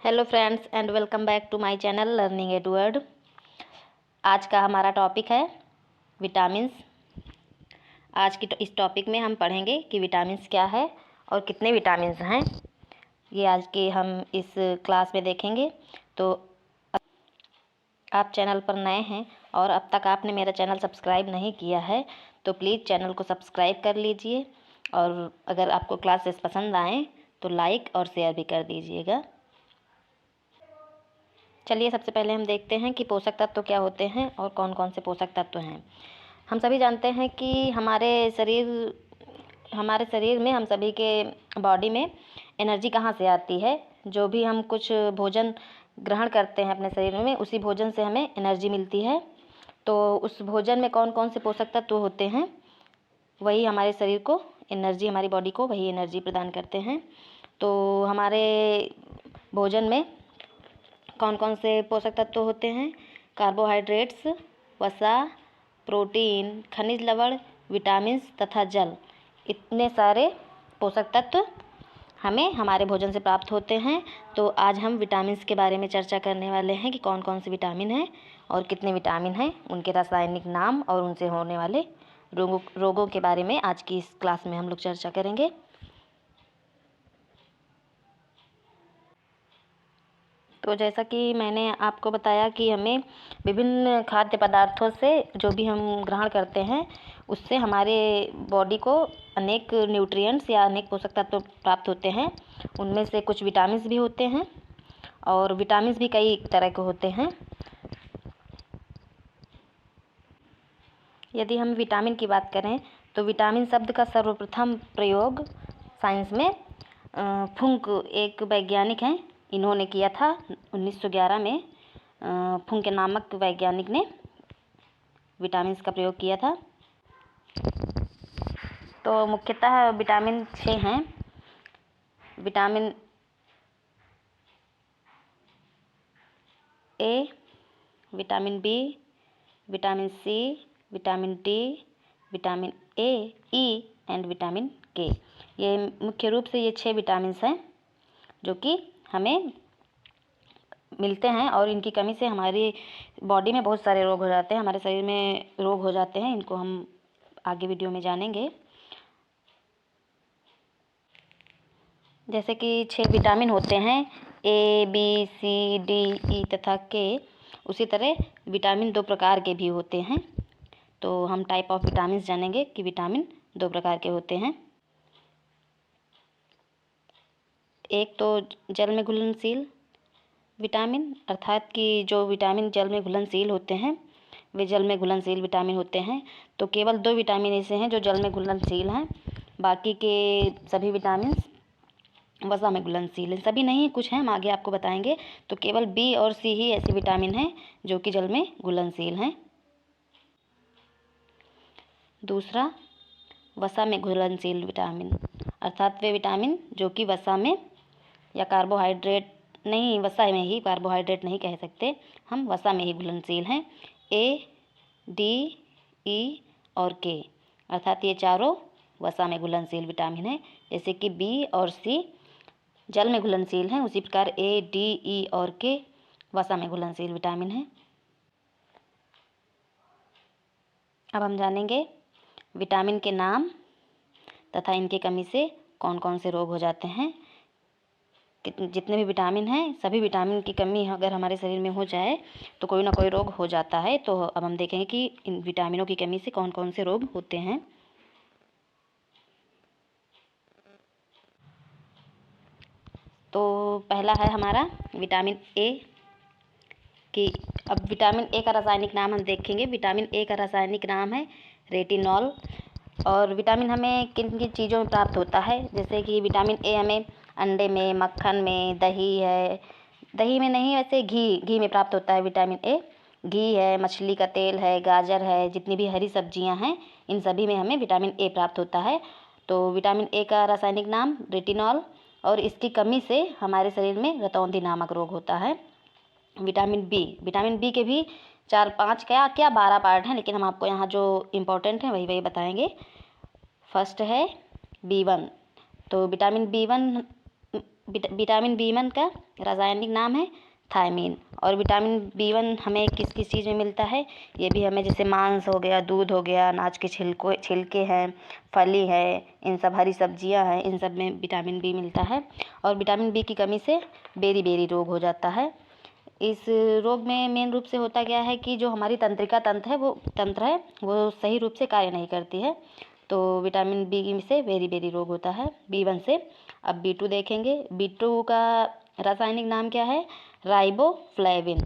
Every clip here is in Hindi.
Hello friends and welcome back to my channel learning Edward. आज का हमारा टॉपिक है विटामिन्स। आज की इस टॉपिक में हम पढ़ेंगे कि विटामिन्स क्या है और कितने विटामिन्स हैं। ये आज के हम इस क्लास में देखेंगे। तो आप चैनल पर नए हैं और अब तक आपने मेरा चैनल सब्सक्राइब नहीं किया है तो प्लीज़ चैनल को सब्सक्राइब कर लीजिए, और अगर आपको क्लासेस पसंद आएँ तो लाइक और शेयर भी कर दीजिएगा। चलिए सबसे पहले हम देखते हैं कि पोषक तत्व क्या होते हैं और कौन कौन से पोषक तत्व हैं। हम सभी जानते हैं कि हमारे शरीर में, हम सभी के बॉडी में एनर्जी कहाँ से आती है। जो भी हम कुछ भोजन ग्रहण करते हैं अपने शरीर में, उसी भोजन से हमें एनर्जी मिलती है। तो उस भोजन में कौन कौन से पोषक तत्व होते हैं, वही हमारे शरीर को एनर्जी, हमारी बॉडी को वही एनर्जी प्रदान करते हैं। तो हमारे भोजन में कौन कौन से पोषक तत्व होते हैं? कार्बोहाइड्रेट्स, वसा, प्रोटीन, खनिज लवण, विटामिन्स तथा जल। इतने सारे पोषक तत्व हमें हमारे भोजन से प्राप्त होते हैं। तो आज हम विटामिन्स के बारे में चर्चा करने वाले हैं कि कौन कौन से विटामिन हैं और कितने विटामिन हैं, उनके रासायनिक नाम और उनसे होने वाले रोगों के बारे में आज की इस क्लास में हम लोग चर्चा करेंगे। तो जैसा कि मैंने आपको बताया कि हमें विभिन्न खाद्य पदार्थों से, जो भी हम ग्रहण करते हैं, उससे हमारे बॉडी को अनेक न्यूट्रिएंट्स या अनेक पोषक तत्व प्राप्त होते हैं। उनमें से कुछ विटामिन्स भी होते हैं और विटामिन्स भी कई तरह के होते हैं। यदि हम विटामिन की बात करें तो विटामिन शब्द का सर्वप्रथम प्रयोग साइंस में फुंक, एक वैज्ञानिक हैं, इन्होंने किया था 1911 में। फुंक नामक वैज्ञानिक ने विटामिन्स का प्रयोग किया था। तो मुख्यतः विटामिन 6 हैं। Vitamin A, vitamin B, vitamin C, vitamin D, vitamin A, E and vitamin K. ये मुख्य रूप से ये 6 विटामिन्स हैं जो कि हमें मिलते हैं, और इनकी कमी से हमारी बॉडी में बहुत सारे रोग हो जाते हैं, हमारे शरीर में रोग हो जाते हैं। इनको हम आगे वीडियो में जानेंगे। जैसे कि 6 विटामिन होते हैं, ए, बी, सी, डी, ई तथा के। उसी तरह विटामिन 2 प्रकार के भी होते हैं। तो हम टाइप ऑफ विटामिन जानेंगे कि विटामिन 2 प्रकार के होते हैं। एक तो जल में घुलनशील विटामिन, अर्थात कि जो विटामिन जल में घुलनशील होते हैं वे जल में घुलनशील विटामिन होते हैं। तो केवल 2 विटामिन ऐसे हैं जो जल में घुलनशील हैं, बाकी के सभी विटामिन वसा में घुलनशील हैं। सभी नहीं, कुछ हैं, हम आगे आपको बताएंगे। तो केवल बी और सी ही ऐसे विटामिन हैं जो कि जल में घुलनशील हैं। दूसरा, वसा में घुलनशील विटामिन, अर्थात वे विटामिन जो कि वसा में या कार्बोहाइड्रेट नहीं, वसा में ही, कार्बोहाइड्रेट नहीं कह सकते हम, वसा में ही घुलनशील हैं। ए, डी, ई और के, अर्थात ये चारों वसा में घुलनशील विटामिन हैं। जैसे कि बी और सी जल में घुलनशील हैं, उसी प्रकार ए, डी, ई और के वसा में घुलनशील विटामिन हैं। अब हम जानेंगे विटामिन के नाम तथा इनकी कमी से कौन कौन से रोग हो जाते हैं। जितने भी विटामिन हैं, सभी विटामिन की कमी अगर हमारे शरीर में हो जाए तो कोई ना कोई रोग हो जाता है। तो अब हम देखेंगे कि इन विटामिनों की कमी से कौन कौन से रोग होते हैं। तो पहला है हमारा विटामिन ए की। अब विटामिन ए का रासायनिक नाम हम देखेंगे। विटामिन ए का रासायनिक नाम है रेटिनॉल। और विटामिन हमें किन किन चीज़ों में प्राप्त होता है? जैसे कि विटामिन ए हमें अंडे में, मक्खन में, दही है, दही में नहीं, वैसे घी में प्राप्त होता है विटामिन ए। घी है, मछली का तेल है, गाजर है, जितनी भी हरी सब्जियां हैं, इन सभी में हमें विटामिन ए प्राप्त होता है। तो विटामिन ए का रासायनिक नाम रेटिनॉल, और इसकी कमी से हमारे शरीर में रतौंधी नामक रोग होता है। विटामिन बी के भी 4-5 क्या 12 पार्ट हैं, लेकिन हम आपको यहाँ जो इम्पोर्टेंट हैं वही बताएंगे। फर्स्ट है B1। तो विटामिन B1 विटामिन B1 का रासायनिक नाम है थायमीन। और विटामिन B1 हमें किस किस चीज़ में मिलता है, ये भी हमें जैसे मांस हो गया, दूध हो गया, अनाज के छिलके हैं, फली है, इन सब हरी सब्जियां हैं, इन सब में विटामिन B मिलता है। और विटामिन B की कमी से बेरी रोग हो जाता है। इस रोग में मेन रूप से होता क्या है कि जो हमारी तंत्रिका तंत्र है वो सही रूप से कार्य नहीं करती है, तो विटामिन B से बेरी रोग होता है B1 से। अब B2 देखेंगे। B2 का रासायनिक नाम क्या है, राइबोफ्लेविन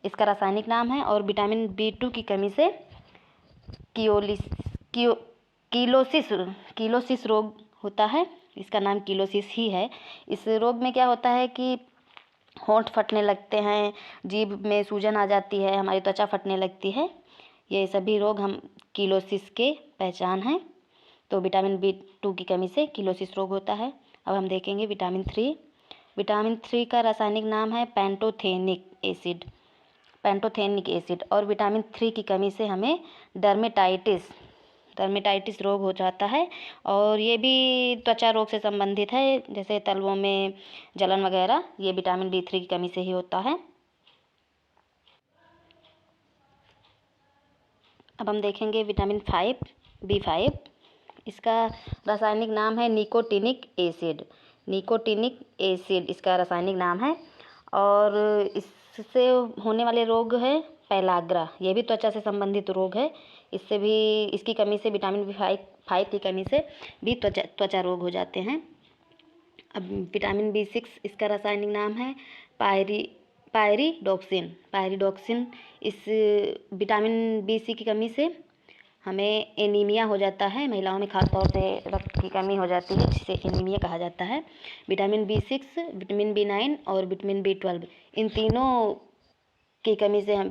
इसका रासायनिक नाम है। और विटामिन B2 की कमी से कीलोसिस रोग होता है, इसका नाम कीलोसिस ही है। इस रोग में क्या होता है कि होंठ फटने लगते हैं, जीभ में सूजन आ जाती है, हमारी त्वचा फटने लगती है, ये सभी रोग हम कीलोसिस के पहचान हैं। तो विटामिन B2 की कमी से कीलोसिस रोग होता है। अब हम देखेंगे विटामिन 3 का रासायनिक नाम है पैंटोथेनिक एसिड। और विटामिन 3 की कमी से हमें डर्मेटाइटिस रोग हो जाता है, और ये भी त्वचा रोग से संबंधित है, जैसे तलवों में जलन वगैरह, ये विटामिन B3 की कमी से ही होता है। अब हम देखेंगे विटामिन B5। इसका रासायनिक नाम है निकोटिनिक एसिड इसका रासायनिक नाम है। और इससे होने वाले रोग है पेलाग्रा, ये भी त्वचा से संबंधित रोग है। इसकी कमी से विटामिन B5 की कमी से भी त्वचा रोग हो जाते हैं। अब विटामिन B6 इसका रासायनिक नाम है पायरिडॉक्सिन। इस विटामिन B6 की कमी से हमें एनीमिया हो जाता है, महिलाओं में खास तौर से रक्त की कमी हो जाती है, जिसे एनीमिया कहा जाता है। विटामिन B6, विटामिन B9 और विटामिन B12 इन तीनों की कमी से हम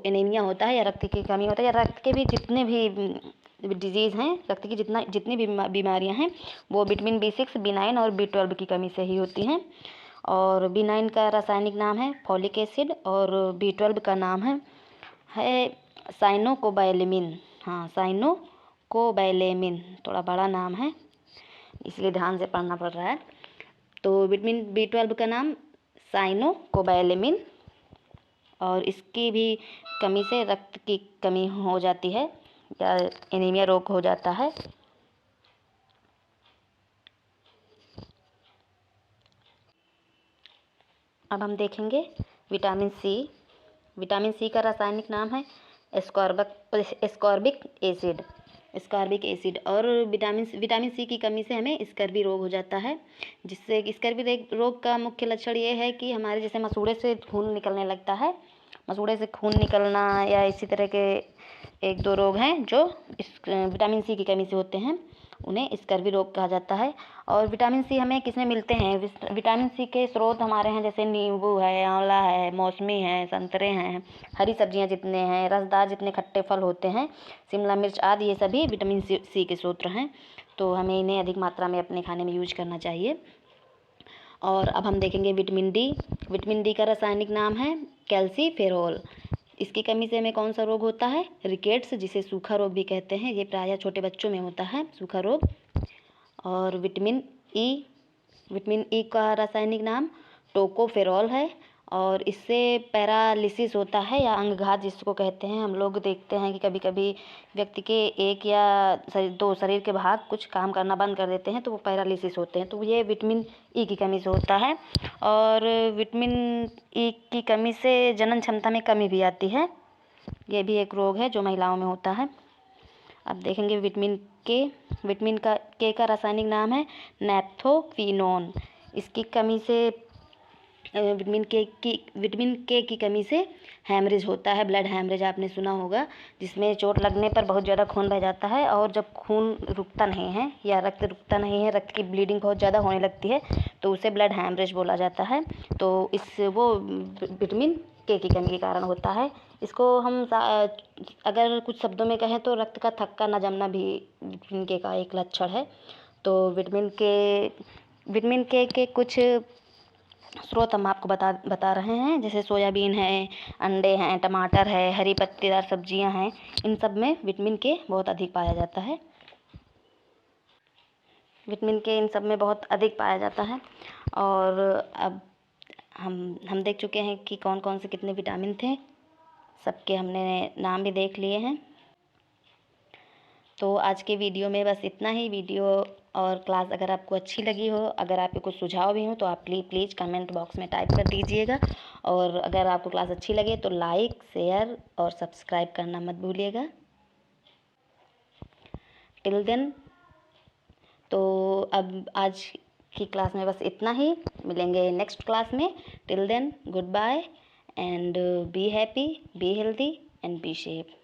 एनीमिया होता है, या रक्त की कमी होता है, या रक्त के भी जितने भी डिजीज़ हैं, रक्त की जितनी भी बीमारियां हैं, वो विटामिन B6, B9 और B12 की कमी से ही होती हैं। और B9 का रासायनिक नाम है फॉलिक एसिड, और B12 का नाम है साइनोकोबाइलेमिन। साइनोकोबाइलेमिन थोड़ा बड़ा नाम है, इसलिए ध्यान से पढ़ना पड़ रहा है। तो विटामिन B12 का नाम साइनोकोबाइलेमिन, और इसकी भी कमी से रक्त की कमी हो जाती है, या एनीमिया रोग हो जाता है। अब हम देखेंगे विटामिन सी का रासायनिक नाम है एस्कॉर्बिक एसिड। और विटामिन सी की कमी से हमें स्कर्वी रोग हो जाता है, जिससे स्कर्वी रोग का मुख्य लक्षण ये है कि हमारे जैसे मसूड़े से खून निकलने लगता है, मसूड़े से खून निकलना, या इसी तरह के एक दो रोग हैं जो इस विटामिन सी की कमी से होते हैं, उन्हें स्कर्वी रोग कहा जाता है। और विटामिन सी हमें किसमें मिलते हैं, विटामिन सी के स्रोत हमारे हैं, जैसे नींबू है, आंवला है, मौसमी है, संतरे हैं, हरी सब्जियां जितने हैं, रसदार जितने खट्टे फल होते हैं, शिमला मिर्च आदि, ये सभी विटामिन सी के स्रोत हैं। तो हमें इन्हें अधिक मात्रा में अपने खाने में यूज करना चाहिए। और अब हम देखेंगे विटामिन डी का रासायनिक नाम है कैल्सीफेरोल। इसकी कमी से हमें कौन सा रोग होता है, रिकेट्स, जिसे सूखा रोग भी कहते हैं, ये प्रायः छोटे बच्चों में होता है सूखा रोग। और विटामिन ई का रासायनिक नाम टोकोफेरोल है, और इससे पैरालिसिस होता है, या अंगघात जिसको कहते हैं। हम लोग देखते हैं कि कभी कभी व्यक्ति के एक या दो शरीर के भाग कुछ काम करना बंद कर देते हैं, तो वो पैरालिसिस होते हैं, तो ये विटामिन ई की कमी से होता है। और विटामिन ई की कमी से जनन क्षमता में कमी भी आती है, ये भी एक रोग है जो महिलाओं में होता है। अब देखेंगे विटामिन के का रासायनिक नाम है नैप्थोक्विनोन। इसकी कमी से विटामिन के की कमी से हैमरेज होता है, ब्लड हैमरेज आपने सुना होगा, जिसमें चोट लगने पर बहुत ज़्यादा खून बह जाता है, और जब खून रुकता नहीं है या रक्त रुकता नहीं है, रक्त की ब्लीडिंग बहुत ज़्यादा होने लगती है, तो उसे ब्लड हैमरेज बोला जाता है। तो वो विटामिन के की कमी के कारण होता है। इसको हम अगर कुछ शब्दों में कहें तो रक्त का थक्का न जमना भी विटामिन के का एक लक्षण है। तो विटामिन के कुछ स्रोत हम आपको बता रहे हैं, जैसे सोयाबीन है, अंडे हैं, टमाटर है, हरी पत्तेदार सब्जियां हैं, इन सब में विटामिन के बहुत अधिक पाया जाता है। विटामिन के इन सब में बहुत अधिक पाया जाता है। और अब हम देख चुके हैं कि कौन कौन से कितने विटामिन थे, सबके हमने नाम भी देख लिए हैं। तो आज के वीडियो में बस इतना ही। वीडियो और क्लास अगर आपको अच्छी लगी हो, अगर आपके कुछ सुझाव भी हो तो आप प्लीज़ कमेंट बॉक्स में टाइप कर दीजिएगा। और अगर आपको क्लास अच्छी लगे तो लाइक, शेयर और सब्सक्राइब करना मत भूलिएगा। टिल देन, तो अब आज की क्लास में बस इतना ही। मिलेंगे नेक्स्ट क्लास में। Till then, good bye and be happy, be healthy and be safe.